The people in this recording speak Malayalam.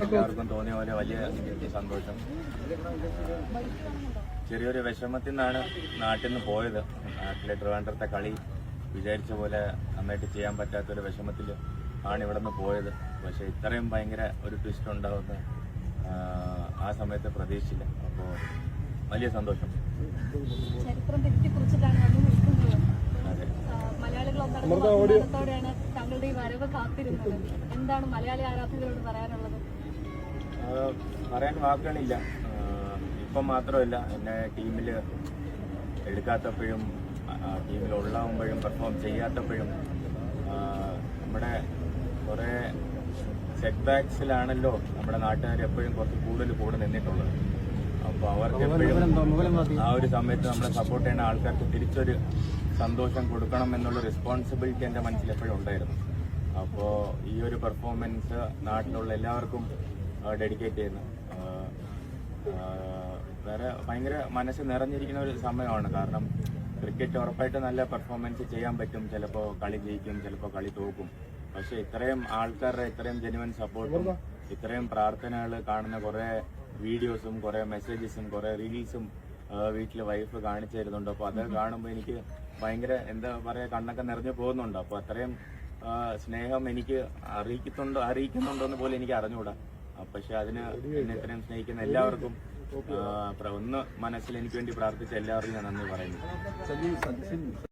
എല്ലാവർക്കും തോന്നിയ പോലെ വലിയ സന്തോഷം. ചെറിയൊരു വിഷമത്തിൽ നിന്നാണ് നാട്ടിൽ നിന്ന് പോയത്. നാട്ടിലെ ട്രിവാൻഡ്രത്തെ കളി വിചാരിച്ച പോലെ നന്നായിട്ട് ചെയ്യാൻ പറ്റാത്തൊരു വിഷമത്തിൽ ആണ് ഇവിടെ നിന്ന് പോയത്. പക്ഷെ ഇത്രയും ഭയങ്കര ഒരു ട്വിസ്റ്റ് ഉണ്ടാവുന്ന ആ സമയത്ത് പ്രതീക്ഷിച്ചില്ല. അപ്പോൾ വലിയ സന്തോഷം. ചരിത്രം തെറ്റിക്കുറിച്ചിട്ടാണ് മലയാളികൾ ഒന്നടക്കത്തോടെയാണ് താങ്കളുടെ ഈ വരവ് കാത്തിരുന്നത്. എന്താണ് മലയാളി ആരാധകരോട് പറയാനുള്ളത്? പറയാൻ വാക്കുകളില്ല. ഇപ്പം മാത്രമല്ല, എന്നെ ടീമിൽ എടുക്കാത്തപ്പോഴും ടീമിൽ ഉള്ളാവുമ്പോഴും പെർഫോം ചെയ്യാത്തപ്പോഴും നമ്മുടെ കുറേ സെറ്റ് ബാക്സിലാണല്ലോ നമ്മുടെ നാട്ടുകാർ എപ്പോഴും കുറച്ച് കൂടുതൽ കൂടെ നിന്നിട്ടുള്ളത്. അപ്പോൾ അവർക്ക് എപ്പോഴും ആ ഒരു സമയത്ത് നമ്മളെ സപ്പോർട്ട് ചെയ്യുന്ന ആൾക്കാർക്ക് തിരിച്ചൊരു സന്തോഷം കൊടുക്കണം എന്നുള്ള റെസ്പോൺസിബിലിറ്റി എൻ്റെ മനസ്സിൽ എപ്പോഴും ഉണ്ടായിരുന്നു. അപ്പോൾ ഈ ഒരു പെർഫോമൻസ് നാട്ടിലുള്ള എല്ലാവർക്കും ഡെഡിക്കേറ്റ് ചെയ്യുന്നു. വേറെ ഭയങ്കര മനസ്സ് നിറഞ്ഞിരിക്കുന്ന ഒരു സമയമാണ്. കാരണം ക്രിക്കറ്റ് ഉറപ്പായിട്ട് നല്ല പെർഫോമൻസ് ചെയ്യാൻ പറ്റും. ചിലപ്പോൾ കളി ജയിക്കും, ചിലപ്പോൾ കളി തോക്കും. പക്ഷെ ഇത്രയും ആൾക്കാരുടെ ഇത്രയും ജെന്യുവൻ സപ്പോർട്ടും ഇത്രയും പ്രാർത്ഥനകൾ കാണുന്ന കുറേ വീഡിയോസും കുറേ മെസ്സേജസും കുറേ റീൽസും വീട്ടിൽ വൈഫ് കാണിച്ചു തരുന്നുണ്ട്. അപ്പോൾ അത് കാണുമ്പോൾ എനിക്ക് ഭയങ്കര എന്താ പറയുക, കണ്ണൊക്കെ നിറഞ്ഞു പോകുന്നുണ്ട്. അപ്പോൾ അത്രയും സ്നേഹം എനിക്ക് അറിയിക്കുന്നുണ്ടോ എന്ന് പോലും എനിക്ക് അറിഞ്ഞുകൂടാ. പക്ഷെ അതിന് എന്നെ ഇത്രയും സ്നേഹിക്കുന്ന എല്ലാവർക്കും ഒന്ന് മനസ്സിൽ എനിക്ക് വേണ്ടി പ്രാർത്ഥിച്ച എല്ലാവർക്കും ഞാൻ നന്ദി പറയുന്നു.